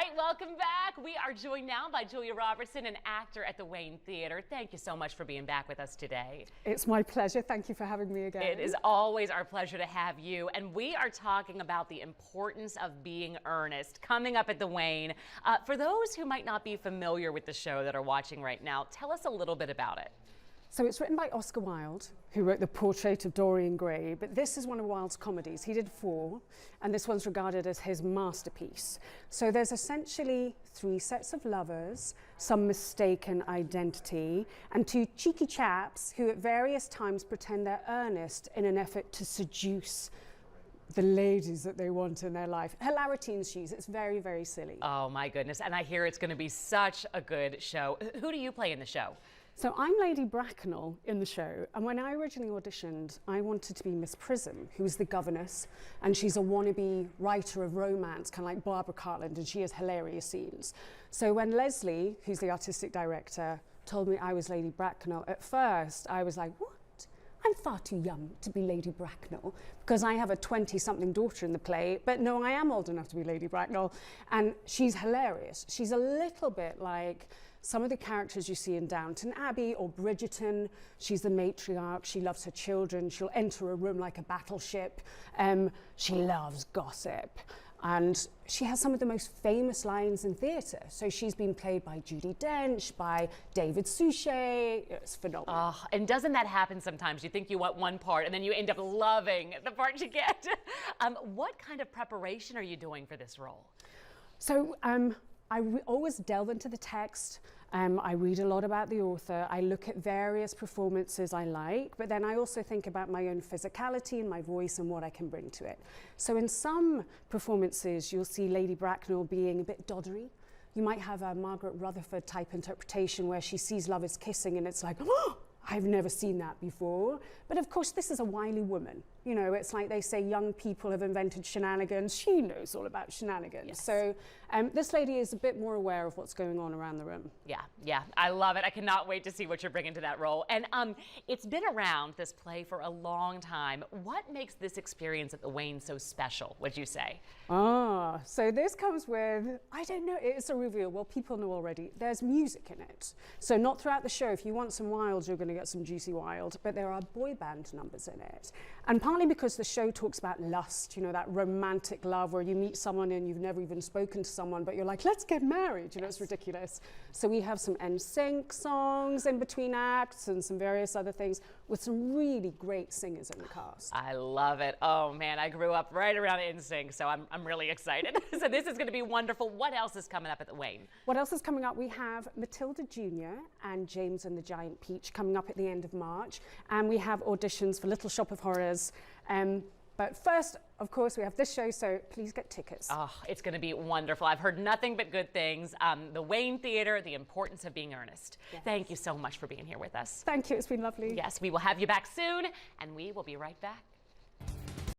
right, welcome back. We are joined now by Julia Robertson, an actor at the Wayne Theater. Thank you so much for being back with us today. It's my pleasure. Thank you for having me again. It is always our pleasure to have you. And we are talking about the importance of being earnest coming up at the Wayne. For those who might not be familiar with the show that are watching right now, tell us a little bit about it. So it's written by Oscar Wilde, who wrote The Portrait of Dorian Gray, but this is one of Wilde's comedies. He did 4, and this one's regarded as his masterpiece. So there's essentially 3 sets of lovers, some mistaken identity, and 2 cheeky chaps who at various times pretend they're earnest in an effort to seduce the ladies that they want in their life. Hilarity ensues. It's very, very silly. Oh my goodness, and I hear it's going to be such a good show. Who do you play in the show? So I'm Lady Bracknell in the show, and when I originally auditioned, I wanted to be Miss Prism, who's the governess, and she's a wannabe writer of romance, kind of like Barbara Cartland, and she has hilarious scenes. So when Leslie, who's the artistic director, told me I was Lady Bracknell, at first I was like, what? I'm far too young to be Lady Bracknell, because I have a 20-something daughter in the play, but no, I am old enough to be Lady Bracknell, and she's hilarious. She's a little bit like some of the characters you see in Downton Abbey or Bridgerton. She's the matriarch, she loves her children, she'll enter a room like a battleship, she loves gossip, and she has some of the most famous lines in theatre. So she's been played by Judi Dench, by David Suchet. It's phenomenal. Oh, and doesn't that happen sometimes? You think you want one part and then you end up loving the part you get. What kind of preparation are you doing for this role? So I always delve into the text. I read a lot about the author. I look at various performances I like, but then I also think about my own physicality and my voice and what I can bring to it. So in some performances, you'll see Lady Bracknell being a bit doddery. You might have a Margaret Rutherford type interpretation where she sees lovers kissing and it's like, oh, I've never seen that before. But of course, this is a wily woman. You know, it's like they say young people have invented shenanigans. She knows all about shenanigans. Yes. So this lady is a bit more aware of what's going on around the room. Yeah, I love it. I cannot wait to see what you're bringing to that role. And it's been around, this play, for a long time. What makes this experience at the Wayne so special, would you say? So this comes with, I don't know, it's a reveal. Well, people know already. There's music in it. So not throughout the show. If you want some wild, you're going to get some juicy wild, but there are boy band numbers in it. And partly because the show talks about lust, you know, that romantic love where you meet someone and you've never even spoken to someone, but you're like, let's get married, you know, it's ridiculous. So we have some NSYNC songs in between acts and some various other things with some really great singers in the cast. I love it. Oh man, I grew up right around NSYNC, so I'm really excited. So this is going to be wonderful. What else is coming up at the Wayne? What else is coming up? We have Matilda Jr. and James and the Giant Peach coming up at the end of March, and we have auditions for Little Shop of Horrors. But first, of course, we have this show, so please get tickets. Oh, it's going to be wonderful. I've heard nothing but good things. The Wayne Theater, the importance of being earnest. Yes. Thank you so much for being here with us. Thank you. It's been lovely. Yes, we will have you back soon, and we will be right back.